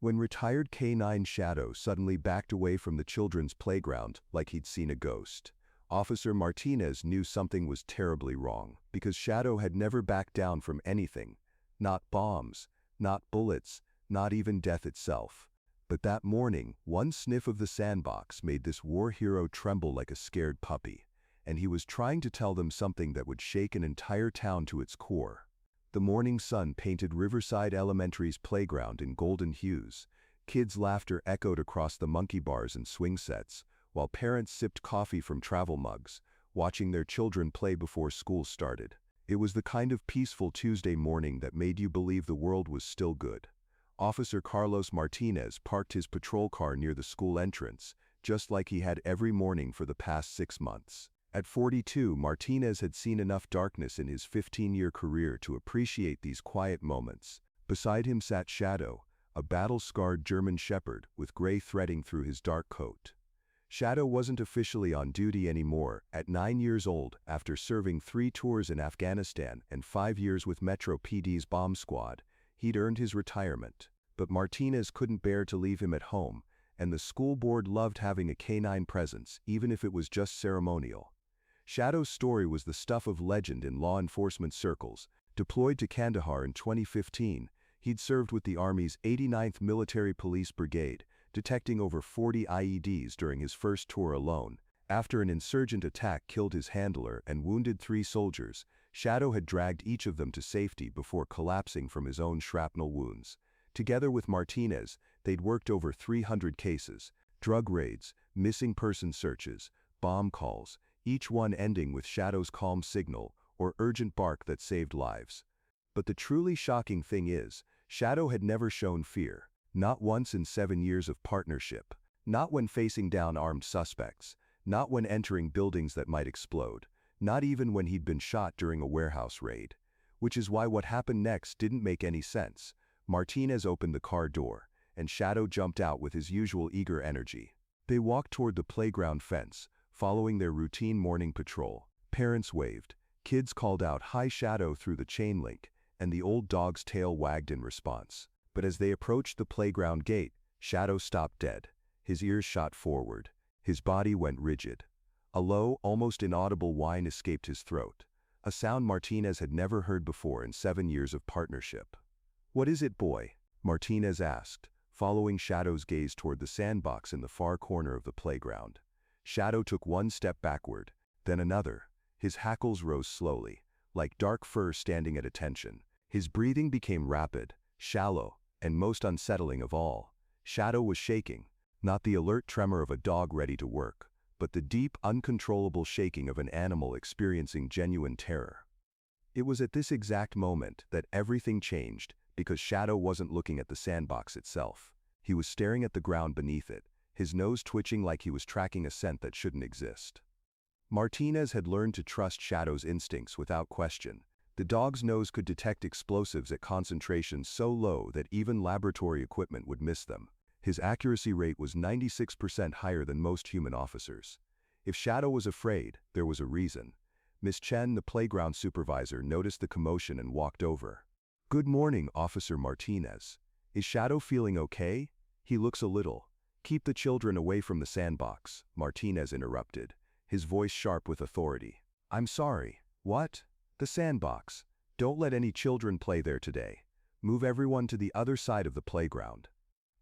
when retired K9 Shadow suddenly backed away from the children's playground like he'd seen a ghost. Officer Martinez knew something was terribly wrong, because Shadow had never backed down from anything. Not bombs, not bullets, not even death itself. But that morning, one sniff of the sandbox made this war hero tremble like a scared puppy, and he was trying to tell them something that would shake an entire town to its core. The morning sun painted Riverside Elementary's playground in golden hues. Kids' laughter echoed across the monkey bars and swing sets, while parents sipped coffee from travel mugs, watching their children play before school started. It was the kind of peaceful Tuesday morning that made you believe the world was still good. Officer Carlos Martinez parked his patrol car near the school entrance, just like he had every morning for the past 6 months. At 42, Martinez had seen enough darkness in his 15-year career to appreciate these quiet moments. Beside him sat Shadow, a battle-scarred German shepherd with gray threading through his dark coat. Shadow wasn't officially on duty anymore. At 9 years old, after serving 3 tours in Afghanistan and 5 years with Metro PD's bomb squad, he'd earned his retirement. But Martinez couldn't bear to leave him at home, and the school board loved having a canine presence, even if it was just ceremonial. Shadow's story was the stuff of legend in law enforcement circles. Deployed to Kandahar in 2015, he'd served with the Army's 89th Military Police Brigade, detecting over 40 IEDs during his first tour alone. After an insurgent attack killed his handler and wounded 3 soldiers, Shadow had dragged each of them to safety before collapsing from his own shrapnel wounds. Together with Martinez, they'd worked over 300 cases, drug raids, missing person searches, bomb calls, each one ending with Shadow's calm signal or urgent bark that saved lives. But the truly shocking thing is, Shadow had never shown fear. Not once in 7 years of partnership. Not when facing down armed suspects. Not when entering buildings that might explode. Not even when he'd been shot during a warehouse raid. Which is why what happened next didn't make any sense. Martinez opened the car door, and Shadow jumped out with his usual eager energy. They walked toward the playground fence, following their routine morning patrol. Parents waved. Kids called out "Hi Shadow" through the chain link, and the old dog's tail wagged in response. But as they approached the playground gate, Shadow stopped dead. His ears shot forward. His body went rigid. A low, almost inaudible whine escaped his throat, a sound Martinez had never heard before in 7 years of partnership. "What is it, boy?" Martinez asked, following Shadow's gaze toward the sandbox in the far corner of the playground. Shadow took one step backward, then another. His hackles rose slowly, like dark fur standing at attention. His breathing became rapid, shallow, and most unsettling of all, Shadow was shaking, not the alert tremor of a dog ready to work, but the deep, uncontrollable shaking of an animal experiencing genuine terror. It was at this exact moment that everything changed, because Shadow wasn't looking at the sandbox itself. He was staring at the ground beneath it, his nose twitching like he was tracking a scent that shouldn't exist. Martinez had learned to trust Shadow's instincts without question. The dog's nose could detect explosives at concentrations so low that even laboratory equipment would miss them. His accuracy rate was 96% higher than most human officers. If Shadow was afraid, there was a reason. Miss Chen, the playground supervisor, noticed the commotion and walked over. "Good morning, Officer Martinez. Is Shadow feeling okay? He looks a little." "Keep the children away from the sandbox," Martinez interrupted, his voice sharp with authority. "I'm sorry. What? The sandbox. Don't let any children play there today. Move everyone to the other side of the playground."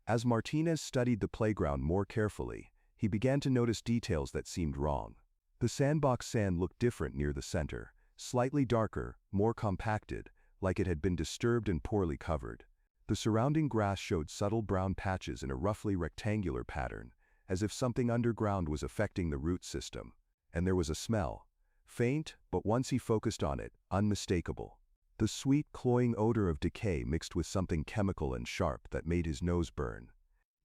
As Martinez studied the playground more carefully, he began to notice details that seemed wrong. The sandbox sand looked different near the center, slightly darker, more compacted, like it had been disturbed and poorly covered. The surrounding grass showed subtle brown patches in a roughly rectangular pattern, as if something underground was affecting the root system. And there was a smell. Faint, but once he focused on it, unmistakable. The sweet, cloying odor of decay mixed with something chemical and sharp that made his nose burn.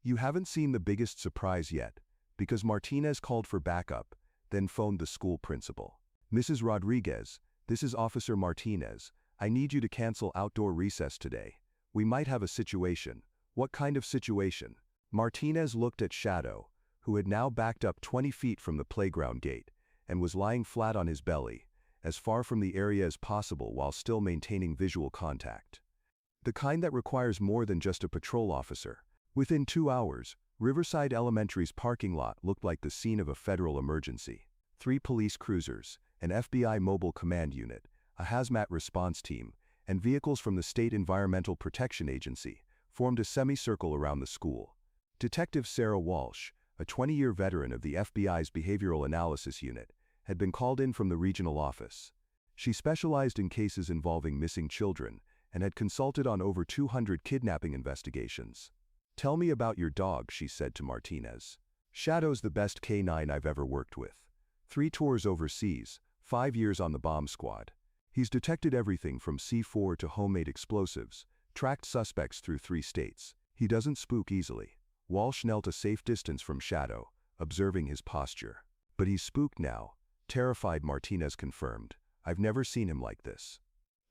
You haven't seen the biggest surprise yet, because Martinez called for backup, then phoned the school principal. "Mrs. Rodriguez, this is Officer Martinez. I need you to cancel outdoor recess today. We might have a situation." "What kind of situation?" Martinez looked at Shadow, who had now backed up 20 feet from the playground gate, and was lying flat on his belly, as far from the area as possible while still maintaining visual contact. "The kind that requires more than just a patrol officer." Within 2 hours, Riverside Elementary's parking lot looked like the scene of a federal emergency. 3 police cruisers, an FBI mobile command unit, a hazmat response team, and vehicles from the State Environmental Protection Agency formed a semicircle around the school. Detective Sarah Walsh, a 20-year veteran of the FBI's Behavioral Analysis Unit, had been called in from the regional office. She specialized in cases involving missing children and had consulted on over 200 kidnapping investigations. "Tell me about your dog," she said to Martinez. "Shadow's the best canine I've ever worked with. 3 tours overseas, 5 years on the bomb squad. He's detected everything from C4 to homemade explosives, tracked suspects through 3 states. He doesn't spook easily." Walsh knelt a safe distance from Shadow, observing his posture. "But he's spooked now," terrified Martinez confirmed. "I've never seen him like this."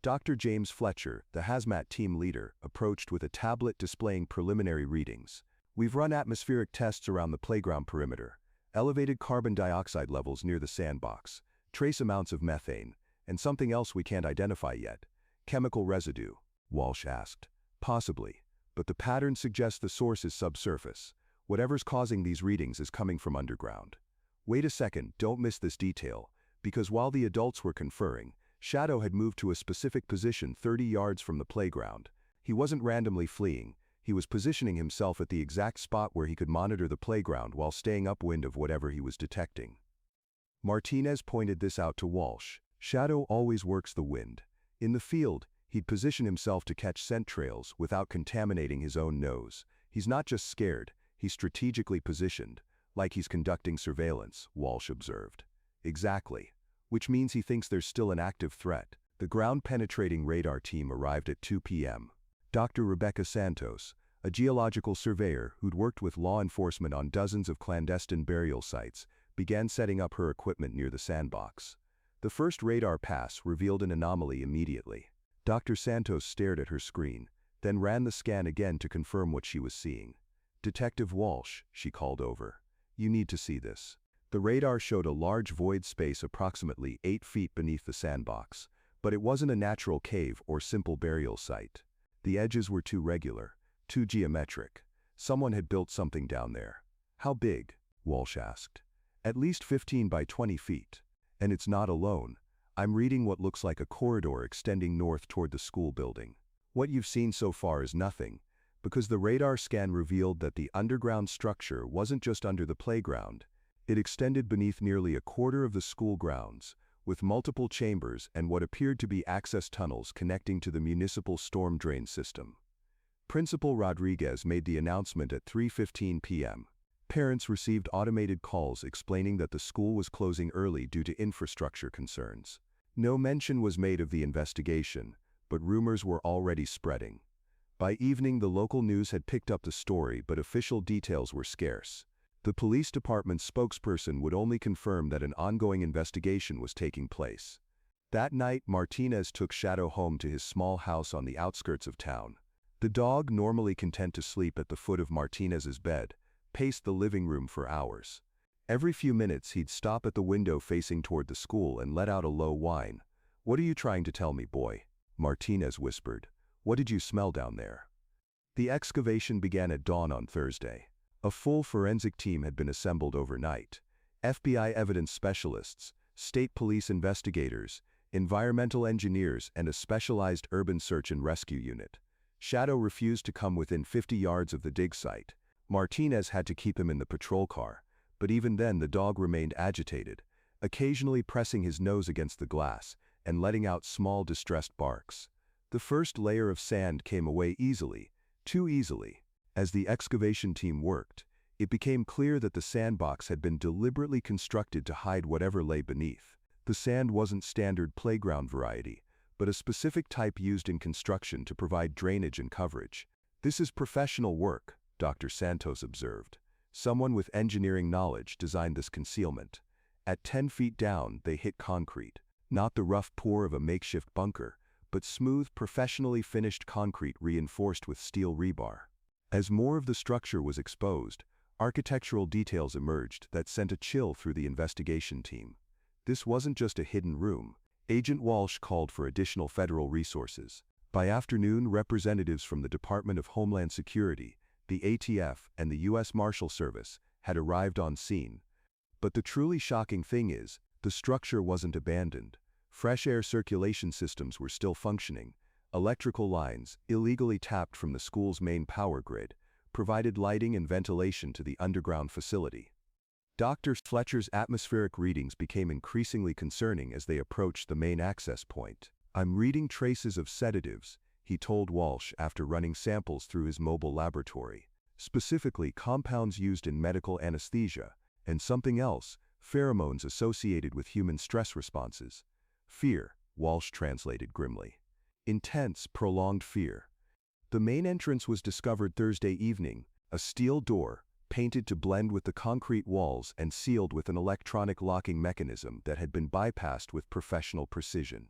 Dr. James Fletcher, the hazmat team leader, approached with a tablet displaying preliminary readings. "We've run atmospheric tests around the playground perimeter. Elevated carbon dioxide levels near the sandbox, trace amounts of methane, and something else we can't identify yet. Chemical residue," Walsh asked. "Possibly, but the pattern suggests the source is subsurface. Whatever's causing these readings is coming from underground. Wait a second, don't miss this detail, because while the adults were conferring, Shadow had moved to a specific position 30 yards from the playground. He wasn't randomly fleeing, he was positioning himself at the exact spot where he could monitor the playground while staying upwind of whatever he was detecting." Martinez pointed this out to Walsh. "Shadow always works the wind. In the field, he'd position himself to catch scent trails without contaminating his own nose. He's not just scared, he's strategically positioned, like he's conducting surveillance," Walsh observed. "Exactly. Which means he thinks there's still an active threat." The ground-penetrating radar team arrived at 2 p.m. Dr. Rebecca Santos, a geological surveyor who'd worked with law enforcement on dozens of clandestine burial sites, began setting up her equipment near the sandbox. The first radar pass revealed an anomaly immediately. Dr. Santos stared at her screen, then ran the scan again to confirm what she was seeing. "Detective Walsh," she called over. "You need to see this." The radar showed a large void space approximately 8 feet beneath the sandbox, but it wasn't a natural cave or simple burial site. The edges were too regular, too geometric. Someone had built something down there. "How big?" Walsh asked. "At least 15 by 20 feet. And it's not alone. I'm reading what looks like a corridor extending north toward the school building. What you've seen so far is nothing, because the radar scan revealed that the underground structure wasn't just under the playground. It extended beneath nearly a quarter of the school grounds, with multiple chambers and what appeared to be access tunnels connecting to the municipal storm drain system." Principal Rodriguez made the announcement at 3:15 p.m. Parents received automated calls explaining that the school was closing early due to infrastructure concerns. No mention was made of the investigation, but rumors were already spreading. By evening, the local news had picked up the story, but official details were scarce. The police department's spokesperson would only confirm that an ongoing investigation was taking place. That night, Martinez took Shadow home to his small house on the outskirts of town. The dog, normally content to sleep at the foot of Martinez's bed, paced the living room for hours. Every few minutes he'd stop at the window facing toward the school and let out a low whine. "What are you trying to tell me, boy?" Martinez whispered. "What did you smell down there?" The excavation began at dawn on Thursday. A full forensic team had been assembled overnight. FBI evidence specialists, state police investigators, environmental engineers, and a specialized urban search and rescue unit. Shadow refused to come within 50 yards of the dig site. Martinez had to keep him in the patrol car, but even then the dog remained agitated, occasionally pressing his nose against the glass and letting out small distressed barks. The first layer of sand came away easily, too easily. As the excavation team worked, it became clear that the sandbox had been deliberately constructed to hide whatever lay beneath. The sand wasn't standard playground variety, but a specific type used in construction to provide drainage and coverage. "This is professional work," Dr. Santos observed. "Someone with engineering knowledge designed this concealment. At 10 feet down, they hit concrete. Not the rough pour of a makeshift bunker, but smooth, professionally finished concrete reinforced with steel rebar." As more of the structure was exposed, architectural details emerged that sent a chill through the investigation team. This wasn't just a hidden room. Agent Walsh called for additional federal resources. By afternoon, representatives from the Department of Homeland Security, the ATF, and the U.S. Marshal Service had arrived on scene. But the truly shocking thing is, the structure wasn't abandoned. Fresh air circulation systems were still functioning. Electrical lines, illegally tapped from the school's main power grid, provided lighting and ventilation to the underground facility. Dr. Fletcher's atmospheric readings became increasingly concerning as they approached the main access point. "I'm reading traces of sedatives," he told Walsh after running samples through his mobile laboratory. "Specifically compounds used in medical anesthesia, and something else, pheromones associated with human stress responses." "Fear," Walsh translated grimly. "Intense, prolonged fear." The main entrance was discovered Thursday evening, a steel door, painted to blend with the concrete walls and sealed with an electronic locking mechanism that had been bypassed with professional precision.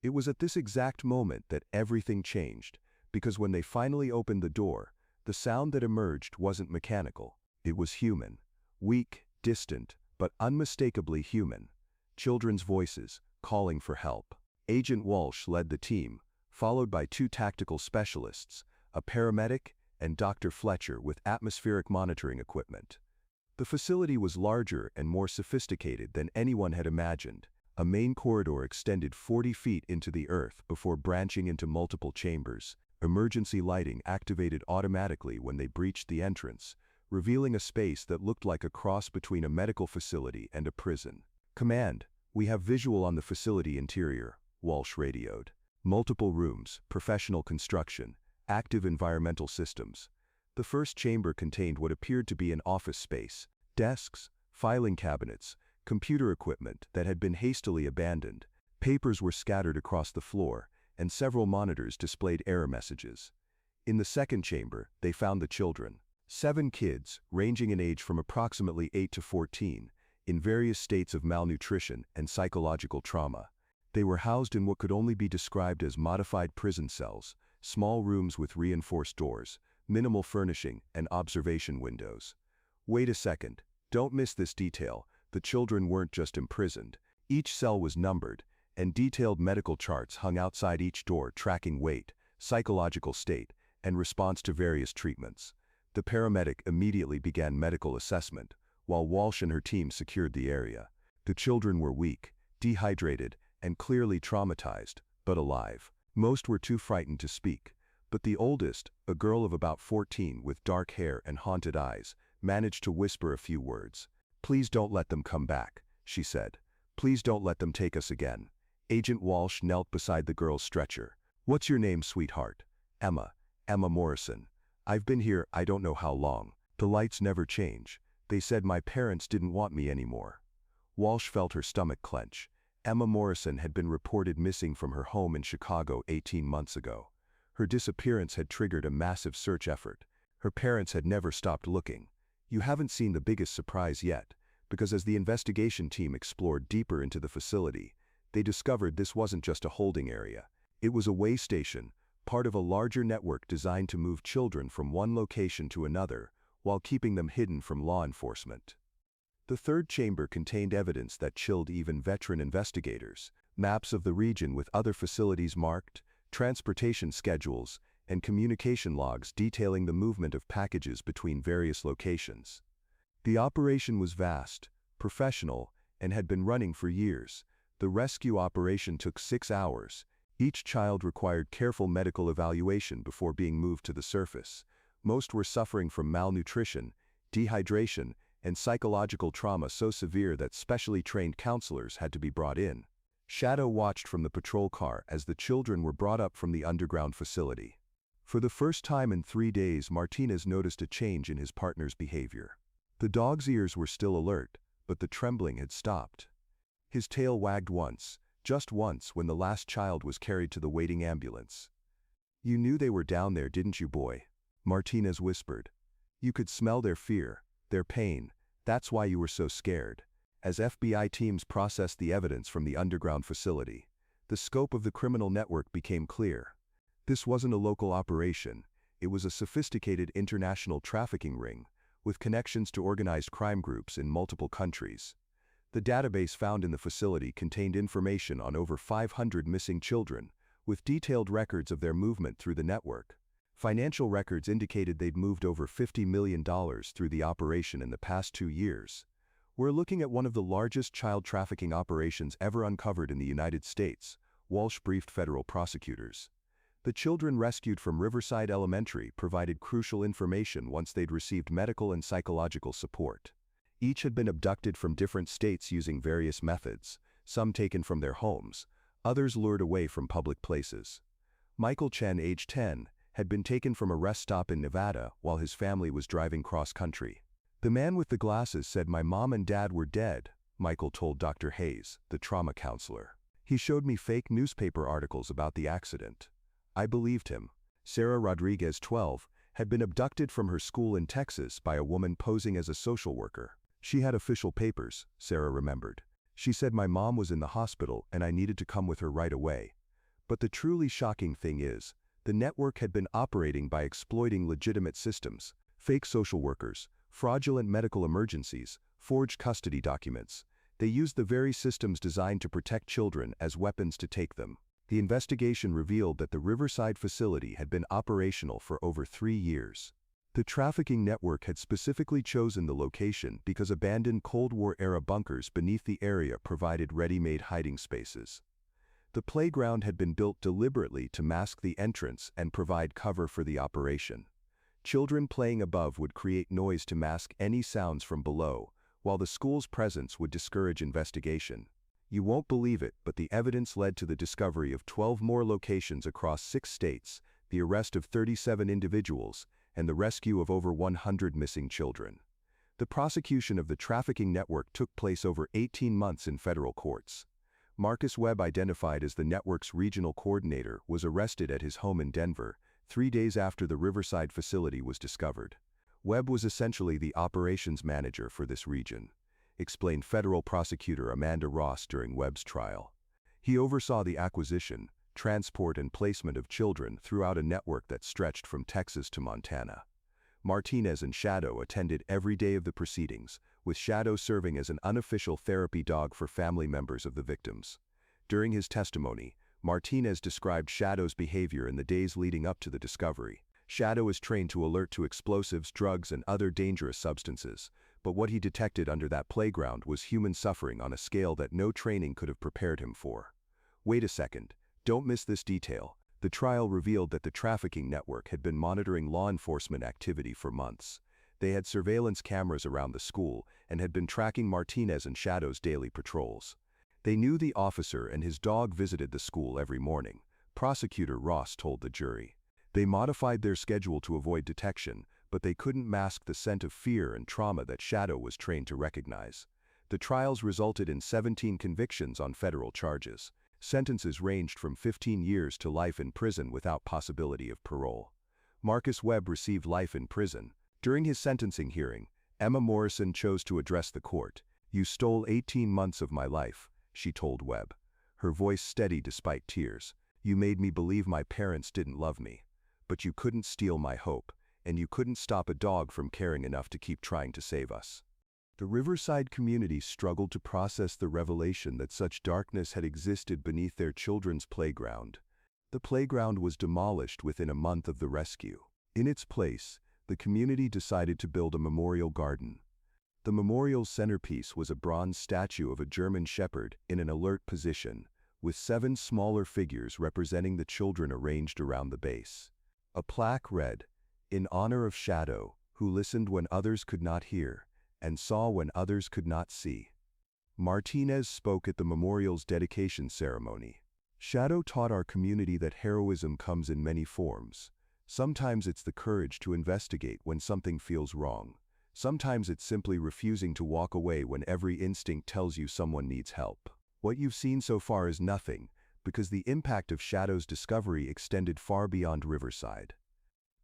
It was at this exact moment that everything changed, because when they finally opened the door, the sound that emerged wasn't mechanical. It was human. Weak, distant, but unmistakably human. Children's voices, calling for help. Agent Walsh led the team, followed by 2 tactical specialists, a paramedic and Dr. Fletcher with atmospheric monitoring equipment. The facility was larger and more sophisticated than anyone had imagined. A main corridor extended 40 feet into the earth before branching into multiple chambers. Emergency lighting activated automatically when they breached the entrance, revealing a space that looked like a cross between a medical facility and a prison. "Command, we have visual on the facility interior," Walsh radioed. "Multiple rooms, professional construction, active environmental systems." The first chamber contained what appeared to be an office space. Desks, filing cabinets, computer equipment that had been hastily abandoned. Papers were scattered across the floor, and several monitors displayed error messages. In the second chamber, they found the children. 7 kids, ranging in age from approximately 8 to 14, in various states of malnutrition and psychological trauma. They were housed in what could only be described as modified prison cells, small rooms with reinforced doors, minimal furnishing, and observation windows. Wait a second, don't miss this detail. The children weren't just imprisoned. Each cell was numbered, and detailed medical charts hung outside each door tracking weight, psychological state, and response to various treatments. The paramedic immediately began medical assessment, while Walsh and her team secured the area. The children were weak, dehydrated, and clearly traumatized, but alive. Most were too frightened to speak, but the oldest, a girl of about 14 with dark hair and haunted eyes, managed to whisper a few words. "Please don't let them come back," she said. "Please don't let them take us again." Agent Walsh knelt beside the girl's stretcher. "What's your name, sweetheart?" "Emma. Emma Morrison. I've been here I don't know how long. The lights never change. They said my parents didn't want me anymore." Walsh felt her stomach clench. Emma Morrison had been reported missing from her home in Chicago 18 months ago. Her disappearance had triggered a massive search effort. Her parents had never stopped looking. You haven't seen the biggest surprise yet, because as the investigation team explored deeper into the facility, they discovered this wasn't just a holding area. It was a way station, part of a larger network designed to move children from one location to another, while keeping them hidden from law enforcement. The third chamber contained evidence that chilled even veteran investigators: maps of the region with other facilities marked, transportation schedules, and communication logs detailing the movement of packages between various locations. The operation was vast, professional, and had been running for years. The rescue operation took 6 hours. Each child required careful medical evaluation before being moved to the surface. Most were suffering from malnutrition, dehydration, and psychological trauma so severe that specially trained counselors had to be brought in. Shadow watched from the patrol car as the children were brought up from the underground facility. For the first time in 3 days, Martinez noticed a change in his partner's behavior. The dog's ears were still alert, but the trembling had stopped. His tail wagged once, just once, when the last child was carried to the waiting ambulance. "You knew they were down there, didn't you, boy?" Martinez whispered. "You could smell their fear, their pain. That's why you were so scared." As FBI teams processed the evidence from the underground facility, the scope of the criminal network became clear. This wasn't a local operation. It was a sophisticated international trafficking ring, with connections to organized crime groups in multiple countries. The database found in the facility contained information on over 500 missing children, with detailed records of their movement through the network. Financial records indicated they'd moved over $50 million through the operation in the past 2 years. We're looking at one of the largest child trafficking operations ever uncovered in the United States, Walsh briefed federal prosecutors. The children rescued from Riverside Elementary provided crucial information once they'd received medical and psychological support. Each had been abducted from different states using various methods, some taken from their homes, others lured away from public places. Michael Chen, age 10, had been taken from a rest stop in Nevada while his family was driving cross-country. The man with the glasses said my mom and dad were dead, Michael told Dr. Hayes, the trauma counselor. He showed me fake newspaper articles about the accident. I believed him. Sarah Rodriguez, 12, had been abducted from her school in Texas by a woman posing as a social worker. She had official papers, Sarah remembered. She said my mom was in the hospital and I needed to come with her right away. But the truly shocking thing is, the network had been operating by exploiting legitimate systems, fake social workers, fraudulent medical emergencies, forged custody documents. They used the very systems designed to protect children as weapons to take them. The investigation revealed that the Riverside facility had been operational for over 3 years. The trafficking network had specifically chosen the location because abandoned Cold War-era bunkers beneath the area provided ready-made hiding spaces. The playground had been built deliberately to mask the entrance and provide cover for the operation. Children playing above would create noise to mask any sounds from below, while the school's presence would discourage investigation. You won't believe it, but the evidence led to the discovery of 12 more locations across 6 states, the arrest of 37 individuals, and the rescue of over 100 missing children. The prosecution of the trafficking network took place over 18 months in federal courts. Marcus Webb, identified as the network's regional coordinator, was arrested at his home in Denver, 3 days after the Riverside facility was discovered. Webb was essentially the operations manager for this region, explained federal prosecutor Amanda Ross during Webb's trial. He oversaw the acquisition, transport and placement of children throughout a network that stretched from Texas to Montana. Martinez and Shadow attended every day of the proceedings, with Shadow serving as an unofficial therapy dog for family members of the victims. During his testimony, Martinez described Shadow's behavior in the days leading up to the discovery. Shadow is trained to alert to explosives, drugs, and other dangerous substances, but what he detected under that playground was human suffering on a scale that no training could have prepared him for. Wait a second, don't miss this detail. The trial revealed that the trafficking network had been monitoring law enforcement activity for months. They had surveillance cameras around the school and had been tracking Martinez and Shadow's daily patrols. They knew the officer and his dog visited the school every morning, prosecutor Ross told the jury. They modified their schedule to avoid detection, but they couldn't mask the scent of fear and trauma that Shadow was trained to recognize. The trials resulted in 17 convictions on federal charges. Sentences ranged from 15 years to life in prison without possibility of parole. Marcus Webb received life in prison. During his sentencing hearing, Emma Morrison chose to address the court. "You stole 18 months of my life," she told Webb, her voice steady despite tears. "You made me believe my parents didn't love me. But you couldn't steal my hope, and you couldn't stop a dog from caring enough to keep trying to save us." The Riverside community struggled to process the revelation that such darkness had existed beneath their children's playground. The playground was demolished within a month of the rescue. In its place, the community decided to build a memorial garden. The memorial's centerpiece was a bronze statue of a German shepherd in an alert position, with 7 smaller figures representing the children arranged around the base. A plaque read, "In honor of Shadow, who listened when others could not hear, and saw when others could not see." Martinez spoke at the memorial's dedication ceremony. "Shadow taught our community that heroism comes in many forms. Sometimes it's the courage to investigate when something feels wrong. Sometimes it's simply refusing to walk away when every instinct tells you someone needs help. What you've seen so far is nothing, because the impact of Shadow's discovery extended far beyond Riverside."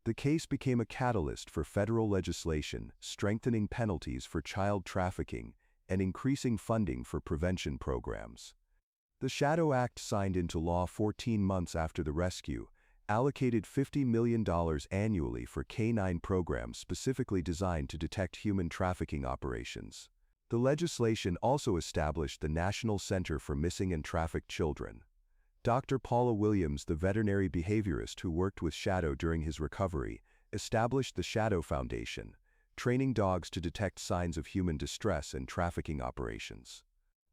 The case became a catalyst for federal legislation, strengthening penalties for child trafficking, and increasing funding for prevention programs. The Shadow Act, signed into law 14 months after the rescue, allocated $50 million annually for K-9 programs specifically designed to detect human trafficking operations. The legislation also established the National Center for Missing and Trafficked Children. Dr. Paula Williams, the veterinary behaviorist who worked with Shadow during his recovery, established the Shadow Foundation, training dogs to detect signs of human distress and trafficking operations.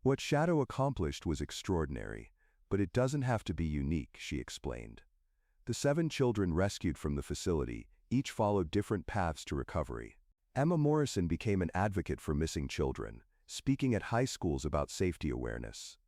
What Shadow accomplished was extraordinary, but it doesn't have to be unique, she explained. The 7 children rescued from the facility each followed different paths to recovery. Emma Morrison became an advocate for missing children, speaking at high schools about safety awareness.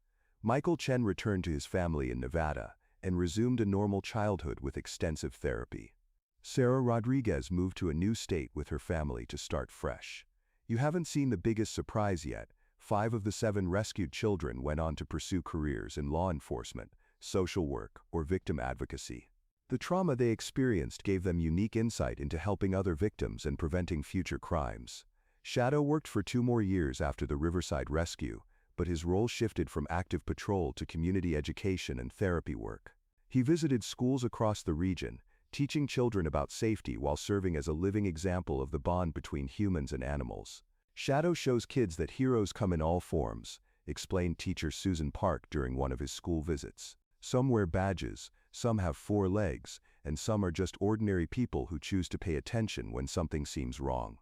Michael Chen returned to his family in Nevada and resumed a normal childhood with extensive therapy. Sarah Rodriguez moved to a new state with her family to start fresh. You haven't seen the biggest surprise yet. 5 of the 7 rescued children went on to pursue careers in law enforcement, social work, or victim advocacy. The trauma they experienced gave them unique insight into helping other victims and preventing future crimes. Shadow worked for 2 more years after the Riverside rescue, but his role shifted from active patrol to community education and therapy work. He visited schools across the region, teaching children about safety while serving as a living example of the bond between humans and animals. Shadow shows kids that heroes come in all forms, explained teacher Susan Park during one of his school visits. Some wear badges, some have 4 legs, and some are just ordinary people who choose to pay attention when something seems wrong.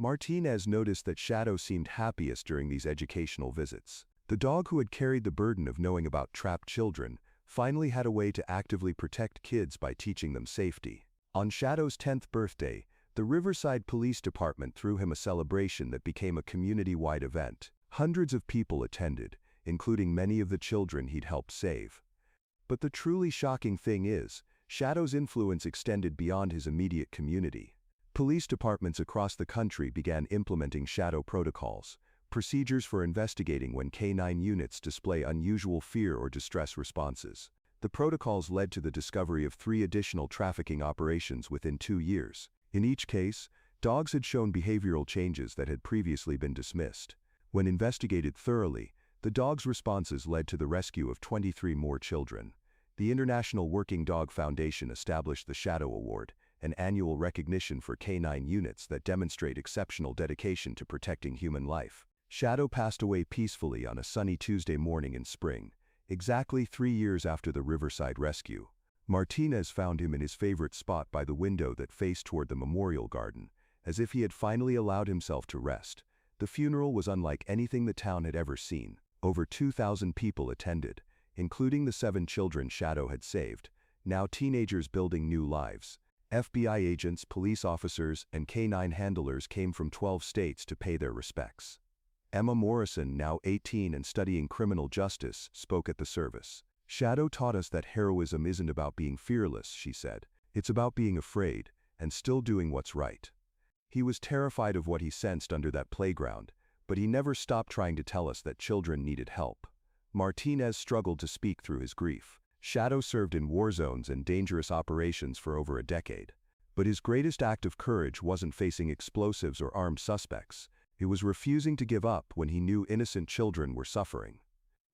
Martinez noticed that Shadow seemed happiest during these educational visits. The dog who had carried the burden of knowing about trapped children finally had a way to actively protect kids by teaching them safety. On Shadow's 10th birthday, the Riverside Police Department threw him a celebration that became a community-wide event. Hundreds of people attended, including many of the children he'd helped save. But the truly shocking thing is, Shadow's influence extended beyond his immediate community. Police departments across the country began implementing Shadow protocols, procedures for investigating when canine units display unusual fear or distress responses. The protocols led to the discovery of 3 additional trafficking operations within 2 years. In each case, dogs had shown behavioral changes that had previously been dismissed. When investigated thoroughly, the dogs' responses led to the rescue of 23 more children. The International Working Dog Foundation established the Shadow Award, an annual recognition for canine units that demonstrate exceptional dedication to protecting human life. Shadow passed away peacefully on a sunny Tuesday morning in spring, exactly 3 years after the Riverside rescue. Martinez found him in his favorite spot by the window that faced toward the memorial garden, as if he had finally allowed himself to rest. The funeral was unlike anything the town had ever seen. Over 2,000 people attended, including the 7 children Shadow had saved, now teenagers building new lives. FBI agents, police officers, and canine handlers came from 12 states to pay their respects. Emma Morrison, now 18 and studying criminal justice, spoke at the service. Shadow taught us that heroism isn't about being fearless, she said. It's about being afraid, and still doing what's right. He was terrified of what he sensed under that playground, but he never stopped trying to tell us that children needed help. Martinez struggled to speak through his grief. Shadow served in war zones and dangerous operations for over a decade. But his greatest act of courage wasn't facing explosives or armed suspects. It was refusing to give up when he knew innocent children were suffering.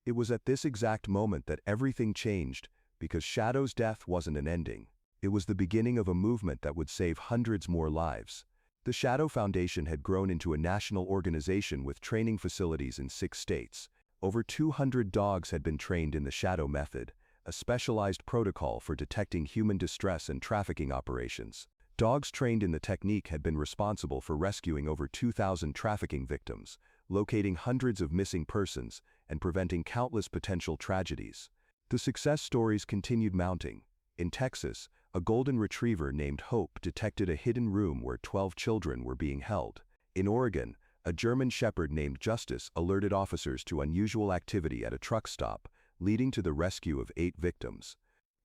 It was at this exact moment that everything changed, because Shadow's death wasn't an ending. It was the beginning of a movement that would save hundreds more lives. The Shadow Foundation had grown into a national organization with training facilities in 6 states. Over 200 dogs had been trained in the Shadow method, a specialized protocol for detecting human distress and trafficking operations. Dogs trained in the technique had been responsible for rescuing over 2,000 trafficking victims, locating hundreds of missing persons, and preventing countless potential tragedies. The success stories continued mounting. In Texas, a golden retriever named Hope detected a hidden room where 12 children were being held. In Oregon, a German shepherd named Justice alerted officers to unusual activity at a truck stop, leading to the rescue of 8 victims.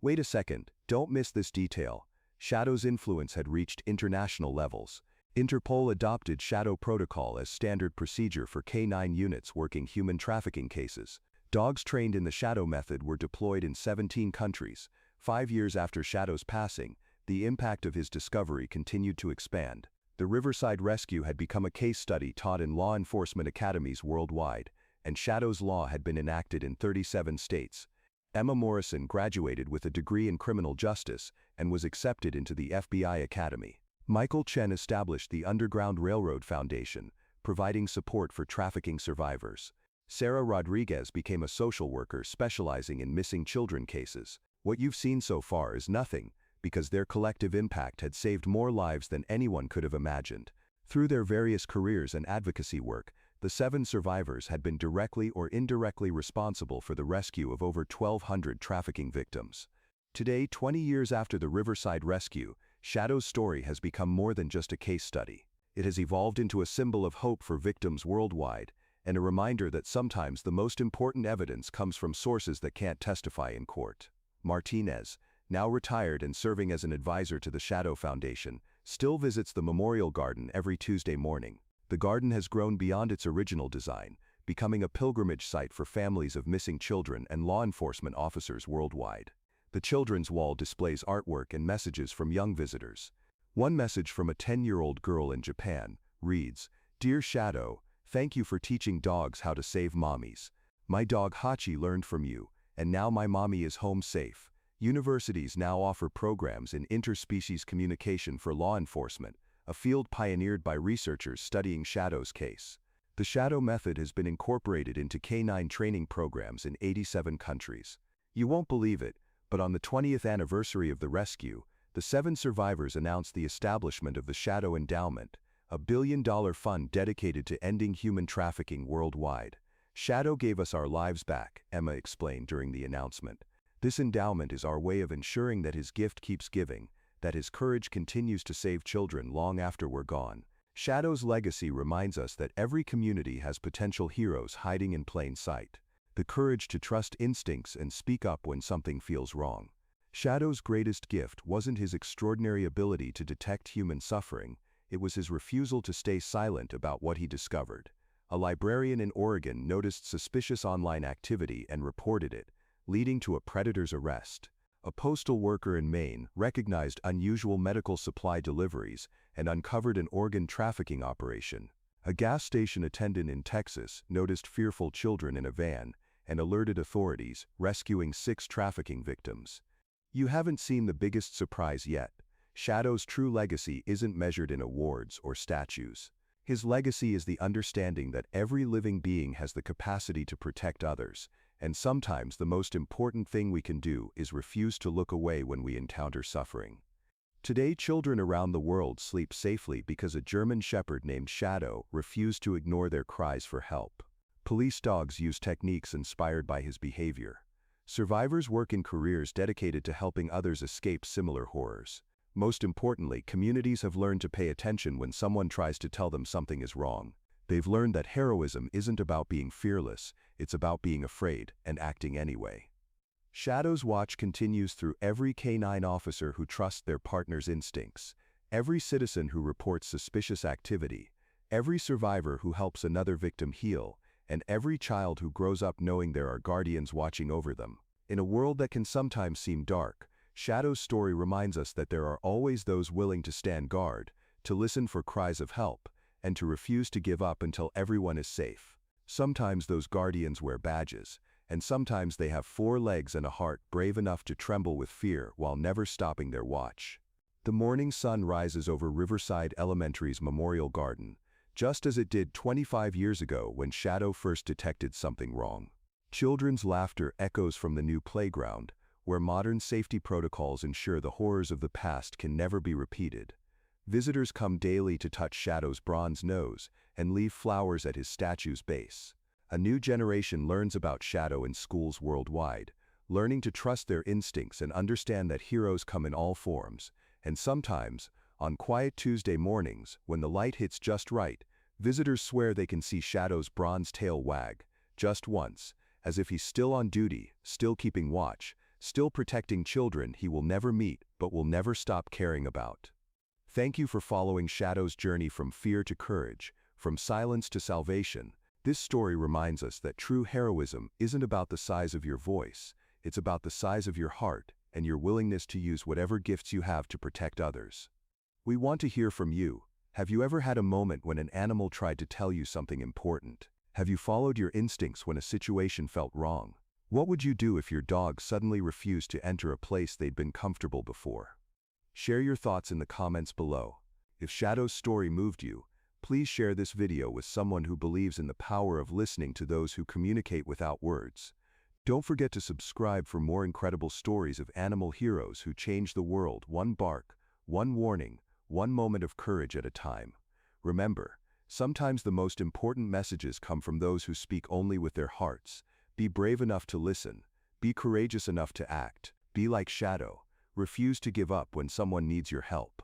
Wait a second, don't miss this detail. Shadow's influence had reached international levels. Interpol adopted Shadow Protocol as standard procedure for canine units working human trafficking cases. Dogs trained in the Shadow method were deployed in 17 countries. 5 years after Shadow's passing, the impact of his discovery continued to expand. The Riverside rescue had become a case study taught in law enforcement academies worldwide, and Shadow's law had been enacted in 37 states. Emma Morrison graduated with a degree in criminal justice and was accepted into the FBI Academy. Michael Chen established the Underground Railroad Foundation, providing support for trafficking survivors. Sarah Rodriguez became a social worker specializing in missing children cases. What you've seen so far is nothing, because their collective impact had saved more lives than anyone could have imagined. Through their various careers and advocacy work, the 7 survivors had been directly or indirectly responsible for the rescue of over 1,200 trafficking victims. Today, 20 years after the Riverside rescue, Shadow's story has become more than just a case study. It has evolved into a symbol of hope for victims worldwide, and a reminder that sometimes the most important evidence comes from sources that can't testify in court. Martinez, now retired and serving as an advisor to the Shadow Foundation, still visits the Memorial Garden every Tuesday morning. The garden has grown beyond its original design, becoming a pilgrimage site for families of missing children and law enforcement officers worldwide. The children's wall displays artwork and messages from young visitors. One message from a 10-year-old girl in Japan reads, "Dear Shadow, thank you for teaching dogs how to save mommies. My dog Hachi learned from you, and now my mommy is home safe." Universities now offer programs in interspecies communication for law enforcement, a field pioneered by researchers studying Shadow's case. The Shadow method has been incorporated into canine training programs in 87 countries. You won't believe it, but on the 20th anniversary of the rescue, the 7 survivors announced the establishment of the Shadow Endowment, a billion-dollar fund dedicated to ending human trafficking worldwide. "Shadow gave us our lives back," Emma explained during the announcement. "This endowment is our way of ensuring that his gift keeps giving, that his courage continues to save children long after we're gone." Shadow's legacy reminds us that every community has potential heroes hiding in plain sight. The courage to trust instincts and speak up when something feels wrong. Shadow's greatest gift wasn't his extraordinary ability to detect human suffering, it was his refusal to stay silent about what he discovered. A librarian in Oregon noticed suspicious online activity and reported it, leading to a predator's arrest. A postal worker in Maine recognized unusual medical supply deliveries and uncovered an organ trafficking operation. A gas station attendant in Texas noticed fearful children in a van and alerted authorities, rescuing 6 trafficking victims. You haven't seen the biggest surprise yet. Shadow's true legacy isn't measured in awards or statues. His legacy is the understanding that every living being has the capacity to protect others, and sometimes the most important thing we can do is refuse to look away when we encounter suffering. Today, children around the world sleep safely because a German shepherd named Shadow refused to ignore their cries for help. Police dogs use techniques inspired by his behavior. Survivors work in careers dedicated to helping others escape similar horrors. Most importantly, communities have learned to pay attention when someone tries to tell them something is wrong. They've learned that heroism isn't about being fearless, it's about being afraid and acting anyway. Shadow's watch continues through every canine officer who trusts their partner's instincts, every citizen who reports suspicious activity, every survivor who helps another victim heal, and every child who grows up knowing there are guardians watching over them. In a world that can sometimes seem dark, Shadow's story reminds us that there are always those willing to stand guard, to listen for cries of help, and to refuse to give up until everyone is safe. Sometimes those guardians wear badges, and sometimes they have 4 legs and a heart brave enough to tremble with fear while never stopping their watch. The morning sun rises over Riverside Elementary's Memorial Garden, just as it did 25 years ago when Shadow first detected something wrong. Children's laughter echoes from the new playground, where modern safety protocols ensure the horrors of the past can never be repeated. Visitors come daily to touch Shadow's bronze nose and leave flowers at his statue's base. A new generation learns about Shadow in schools worldwide, learning to trust their instincts and understand that heroes come in all forms. And sometimes, on quiet Tuesday mornings, when the light hits just right, visitors swear they can see Shadow's bronze tail wag, just once, as if he's still on duty, still keeping watch, still protecting children he will never meet but will never stop caring about. Thank you for following Shadow's journey from fear to courage, from silence to salvation. This story reminds us that true heroism isn't about the size of your voice, it's about the size of your heart and your willingness to use whatever gifts you have to protect others. We want to hear from you. Have you ever had a moment when an animal tried to tell you something important? Have you followed your instincts when a situation felt wrong? What would you do if your dog suddenly refused to enter a place they'd been comfortable before? Share your thoughts in the comments below. If Shadow's story moved you, Please share this video with someone who believes in the power of listening to those who communicate without words. Don't forget to subscribe for more incredible stories of animal heroes who change the world one bark, one warning, one moment of courage at a time. Remember, sometimes the most important messages come from those who speak only with their hearts. Be brave enough to listen. Be courageous enough to act. Be like Shadow. Refuse to give up when someone needs your help.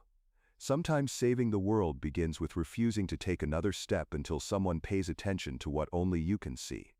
Sometimes saving the world begins with refusing to take another step until someone pays attention to what only you can see.